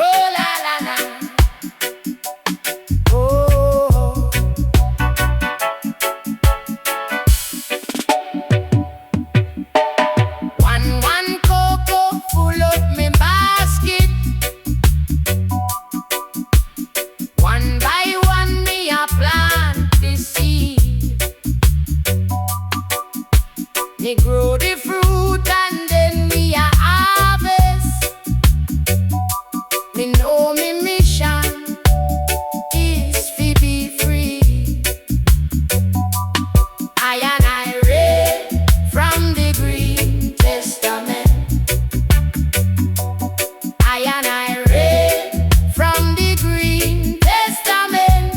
Oh la la la. Oh. One cocoa full of me basket. One by one me a plant the seed. Me grow the fruit and then me a harvest. Me know me mission is to be free. I and I read from the Green Testament. I and I read from the Green Testament.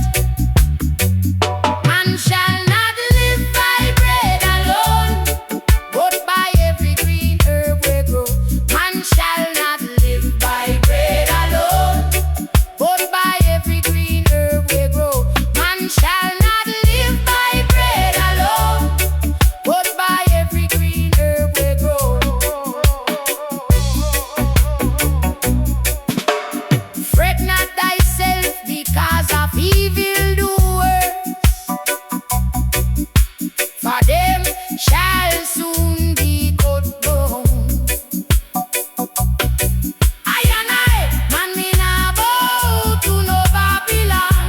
Man shall not live by bread alone, but by every green herb we grow. Man shall not live by bread alone, but by every green herb we grow. Man shall not live by bread alone, but by every green herb we grow. Fret not thyself because of evildoers, for them shall soon be cut down. I and I, man, me nah bow to no Babylon.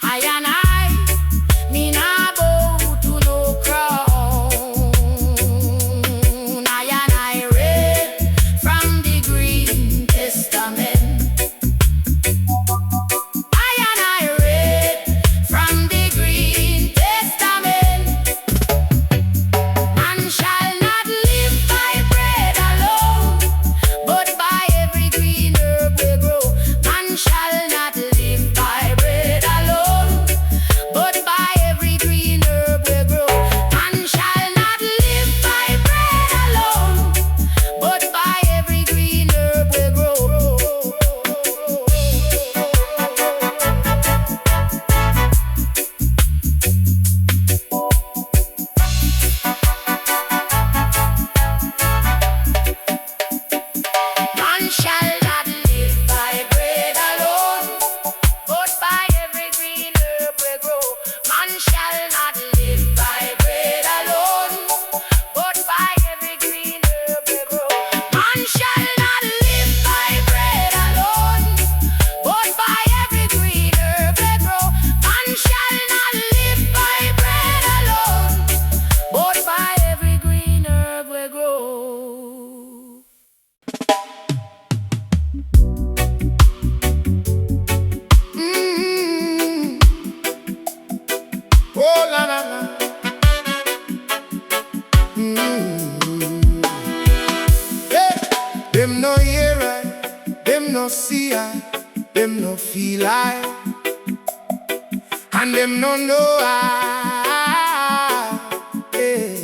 I and I, me nah bow to no crown. I and I read from the Green Testament. I and I read from the Green Testament. Man shall not live by bread alone, but by every green herb we grow. Man shall not live by bread alone, but by every green herb we grow. Man shall not live by bread alone, but by every green herb we grow. Man shall not live by bread alone, but by every green herb we grow. Man shall not live by bread alone, but by every green herb we grow. Man shall not live by bread alone, but by every green herb we grow. Man shall not live by bread alone, but by every green herb we grow. Oh la la la. Yeah. Them no hear I, them no see I, them no feel I, and them no know I. Yeah.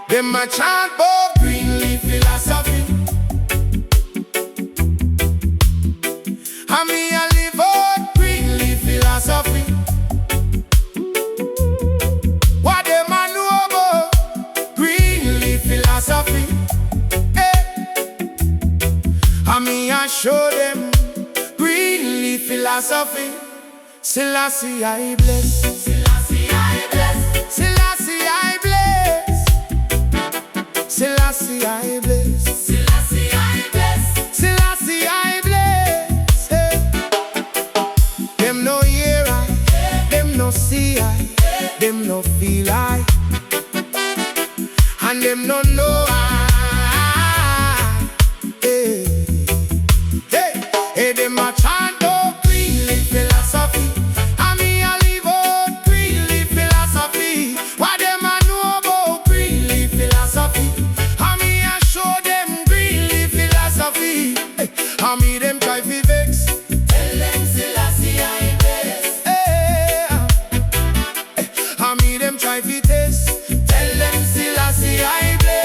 Them a chant about green leaf philosophy, and me a live out green leaf philosophy. What them a know about green leaf philosophy? And me a show them green leaf philosophy. Selassie I bless, Selassie I bless, Selassie I bless, Selassie I bless, Selassie I bless, Selassie I bless. Them no hear I, them no see I, them no feel I, and them no know I. Hey, them a chant out green leaf philosophy, and me a live out green leaf philosophy. What them a know about green leaf philosophy? And me a show them green leaf philosophy. Hey, and me them try fi vex, tell them Selassie I bless. Hey, and me them try fi test, tell them Selassie I bless.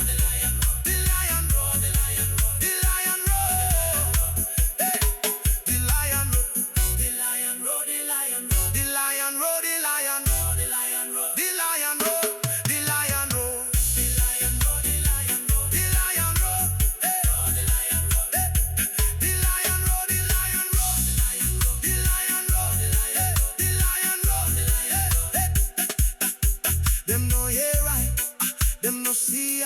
The lion roar, the lion roar, the lion roar. Hey, the lion roar, the lion roar, the lion roar, the lion roar, the lion roar, the lion roar, the lion roar, the lion roar, the lion roar, the lion roar, the lion roar. Hey, the lion roar, the lion roar, the lion roar, the lion roar, the lion roar, the lion roar. Them no hear right, them no see I,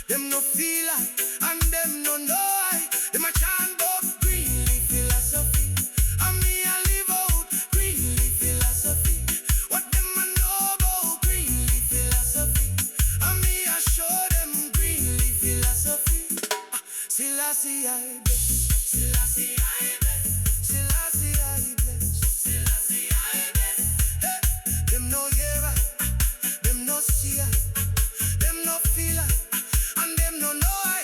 them no feel I, and them no know I. Them a chant about greenleaf philosophy, and me a live out greenleaf philosophy. What them a know about greenleaf philosophy, and me a show them greenleaf philosophy. Selassie I bless, Selassie I bless, Selassie I bless, Selassie I bless. Hey, them no hear I, them no see I, them no feel I, and them no know I.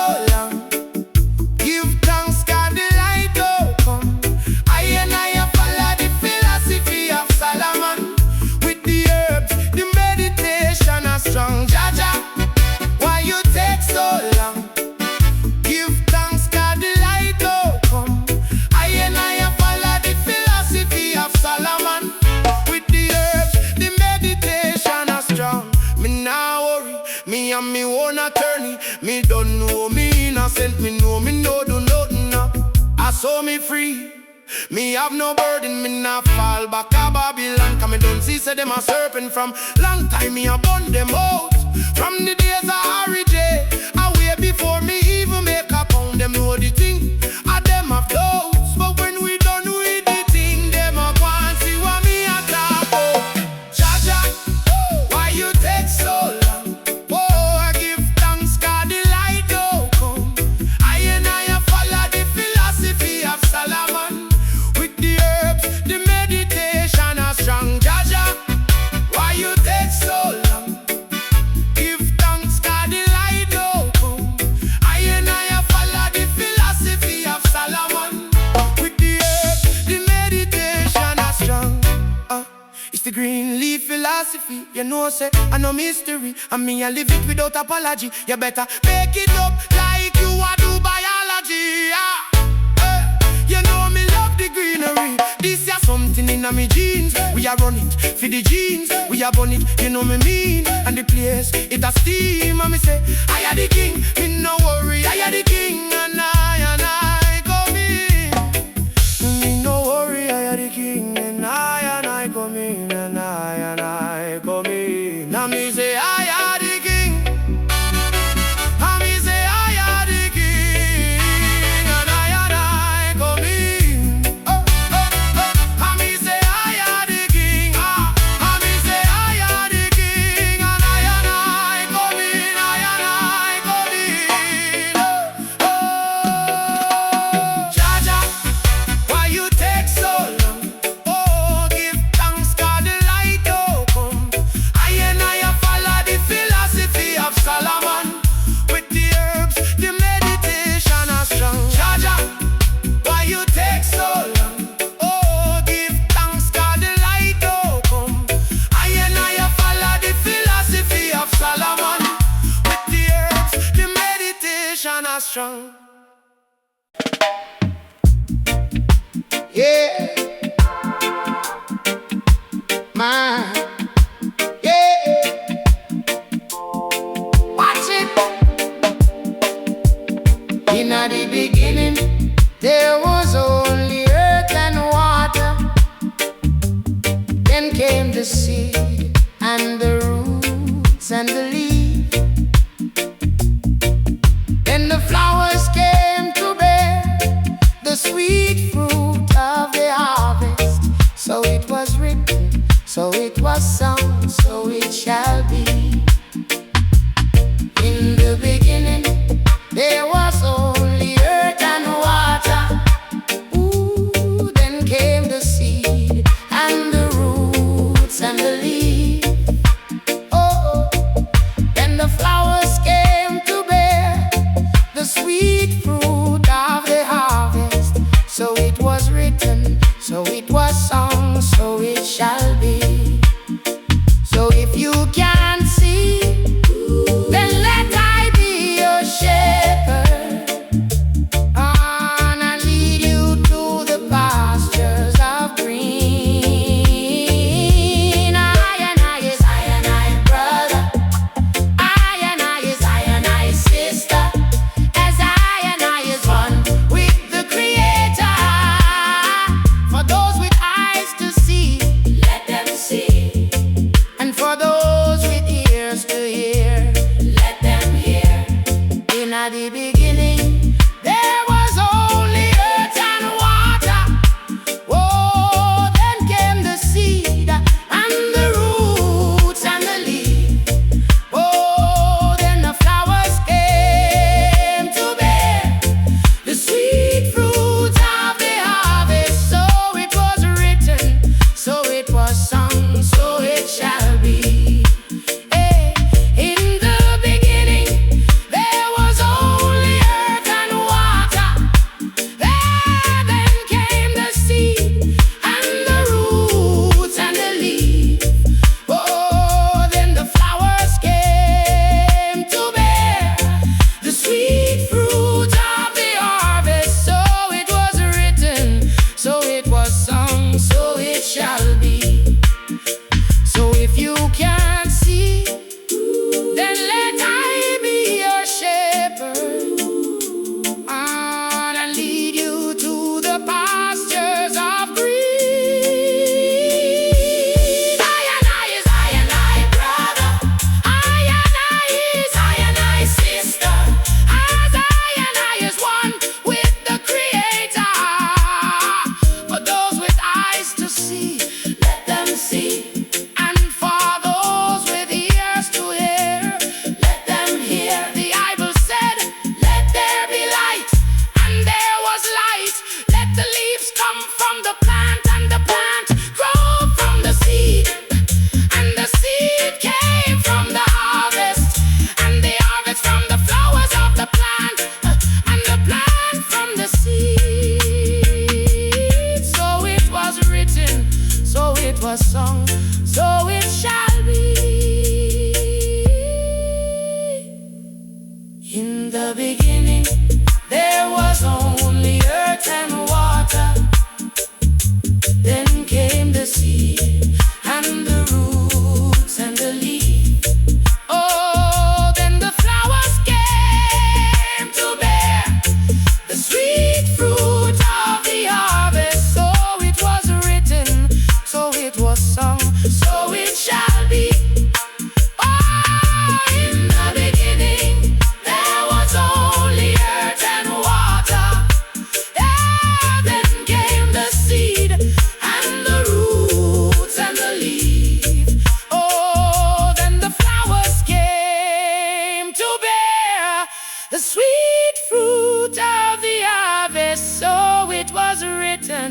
me innocent, me know do nothing. I saw me free. Me have no burden, me not fall back a Babylon. Cause me don't see say them a serpent from long time me a burn them out. From the days of Harry J, away before me even make a pound. Them know the thing, and them have doubts. But when we done with the thing, them a go and see what me a talk about. Jaja, why you take so long? Oh, I give thanks 'cause the light don't come. I follow the philosophy of Solomon. With the herbs, the meditation are strong. Jaja, why you take so long? Give thanks 'cause the light don't come. I follow the philosophy of Solomon. With the herbs, the meditation are strong. It's the green leaf philosophy. You know, say, I know mystery. I mean, I live it without apology. You better make it up like you a do biology. You know me love the greenery. This is something in my jeans. We are run it for the jeans. We are burn it, you know me mean. And the place, it a steam. And me say, I am the king. Me no worry, I am the king. And I come in. Me no worry, I am the king. And I come in. And I come in. Now me say, I am the king. And me say, I am the king. And I come in. And me say, I am the king. And me say, I am the king. And I come in. I come in. Jaja, why you take so long? Oh, give thanks 'cause the light don't come. I follow the philosophy of Solomon. With the herbs, the meditation are strong. Jaja, why you take so long? Oh, give thanks 'cause the light don't come. I follow the philosophy of Solomon. With the herbs, the meditation are strong. Yeah, man. Yeah, watch it. In the beginning, there was only earth and water. Then came the seed and the roots and the leaf. Then the flowers came to bear the sweet fruit of the harvest. So it was written, so it was sung, so it shall be. In the beginning, there was only earth and water. Ooh, then came the seed and the roots and the leaf. Oh, then the flowers came to bear the sweet fruit of the harvest. So it was written, so it was sung, so it shall be. So if you can't see, then let I be your shepherd. And I lead you to the pastures of green. I is brother. I is sister. As I is one with the Creator. For those with eyes to see, let them see. And for those with ears to hear, let them hear. In the beginning, there was only earth and water. Oh, then came the seed and the roots and the leaf. Oh, then the flowers came to bear the sweet fruit of the harvest. So it was written, so it was sung, so it shall be. In the beginning, there was only earth and water.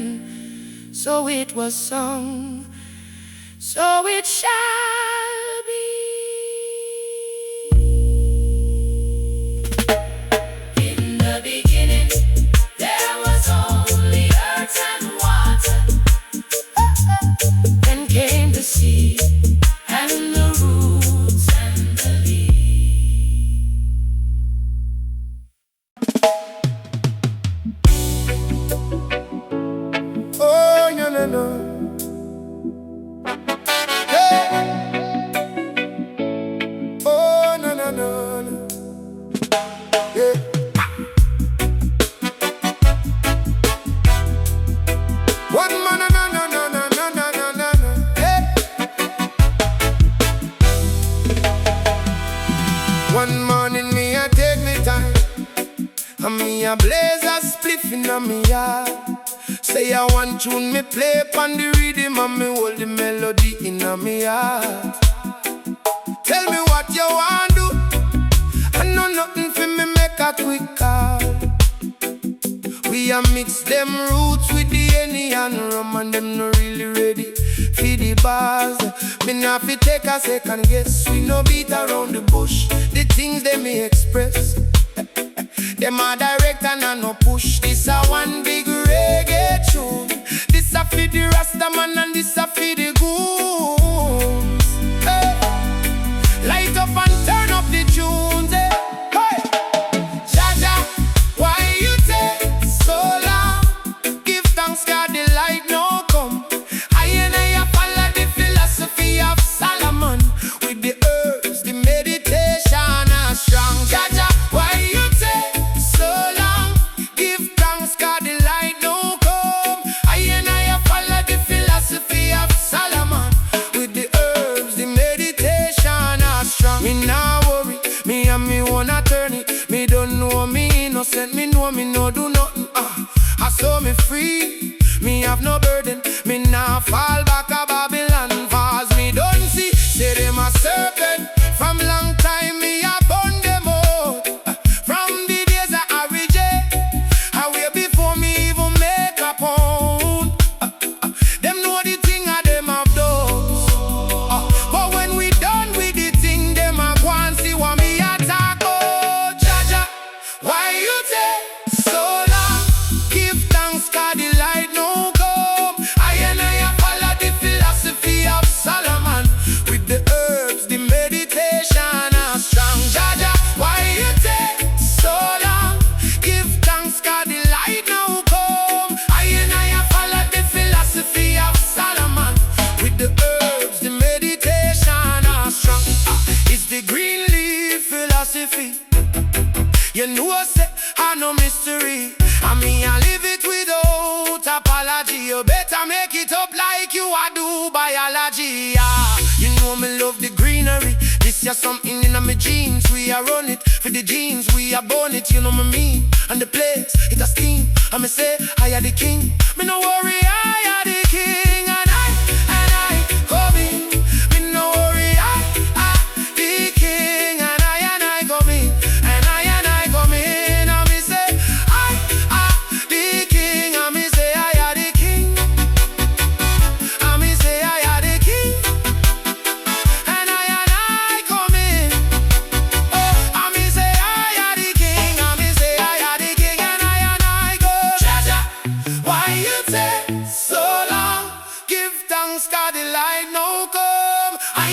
written, so it was sung, so it shall be. In the beginning, there was only earth and water. Then came the sea And the roots and the leaves. Oh, no, no, no. Hey. Oh, no, no, no, no. Yeah. One man, no, no, no, no, no, no, no, no, no. Hey. One morning me I take me time, and me a blaze a spliff inna me yard. Say I want tune me play upon the rhythm, and me hold the melody inna me heart. Tell me what you want do, I know nothing for me make a quick call. We a mix them roots with the Henny and rum, and them no really ready for the bars. Me not fi take a second guess, we no beat around the bush. The things they me express, them a direct and a no push. This a one big reggae tune. This a fi the Rasta man and this a fi the goons. Hey. Light up and turn up the tunes. Hey. Hey. Jaja, why you take so long? Give thanks God the light no come. I follow the philosophy of Solomon, with the herbs, the meditation are strong. Jaja, why you take so long? Give thanks God the light no come. I follow the philosophy of Solomon, with the herbs, the meditation are strong. Me nah worry, me and me wanna turn it. Me don't know me innocent, me know me no do nothing. I saw me free, me have no burden. Me nah fall back a Babylon, cause me don't see. Say them a serpent, from long time me a burn them out. From the days of origin, way before me even make a pound. Them know the thing a them have done. But when we done with the thing, them a go and see what me a talk about. Jaja, why you take so long? Give thanks 'cause the light no come. I follow the philosophy of Solomon, with the herbs, the meditation are strong. Jaja, why you take so long? Give thanks 'cause the light no come. I follow the philosophy of Solomon, with the herbs, the meditation are strong. It's the green leaf philosophy. You know, say, I no mystery. I mean, I live it without apology. You better make it up like you a do biology. You know me love the greenery. This is something in my genes. We are run it for the genes. We are born it, you know me mean. And the place, it a scheme. I me say, I are the king. Me no worry, I are the king. And I come in. Me no worry, I the king. And I come in. And I come in. And me say, I the king. And me say, I are the king. And me say, I are the king. And I come in. Oh, and me say, I are the king. And me say, I are the king. And I go. Jaja, why you take so long? Give thanks 'cause the light no come. I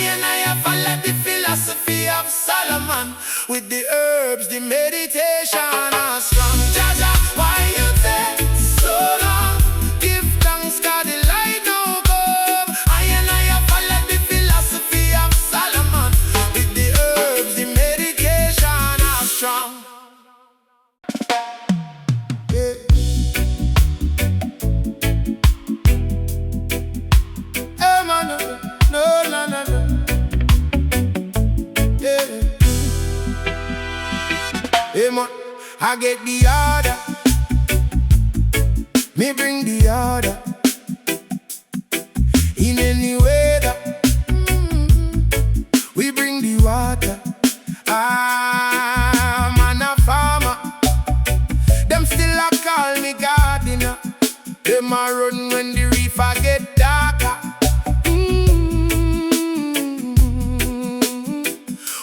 follow the philosophy of Solomon, with the herbs, the meditation are strong. Jaja, why you take so long? Give thanks 'cause the light no come. I follow the philosophy of Solomon, with the herbs, the meditation are strong. Yeah. Hey, man, no, no, no, no. Yeah. Hey, man, I get the order. Me bring the order. In any weather, we bring the water. Man a farmer. Them still a call me gardener. Them them a run when the reefer get darker.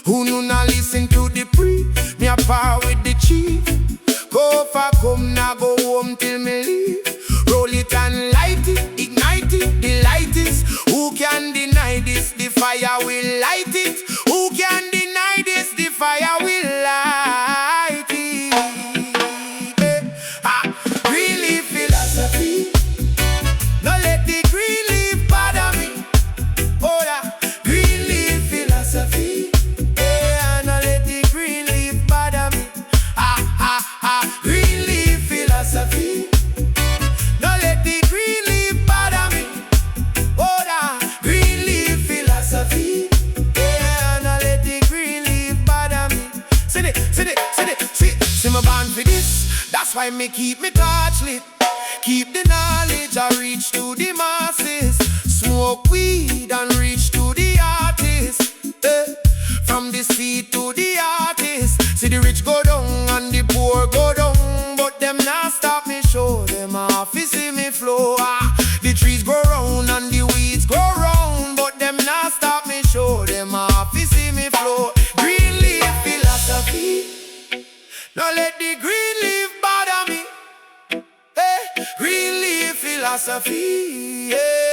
Who no na listen to the pre? Me a par with the chief. Go for come now go home till me leave. Roll it and light it, ignite it, the light is. Who can deny this? The fire will light it. Who can deny this? The fire will light it. Green leaf philosophy. No let the green leaf bother me. Oh yeah, green leaf philosophy. Yeah, no let the green leaf bother me. Green leaf philosophy. No let the green leaf bother me. Oh yeah, green leaf philosophy. Yeah, no let the green leaf bother me. See me born for this. That's why me keep me torch lit. Keep the knowledge I reach to the masses. Smoke weed and reach to the artists. From the seed to the artist. See the rich go down and the poor go down, but them not stop me show them off. You see me flow. The trees grow round and the weeds grow round, but them not stop me show them off. You see me flow. Green leaf philosophy. Now let the green leaf bother me. Hey, green leaf philosophy. Yeah.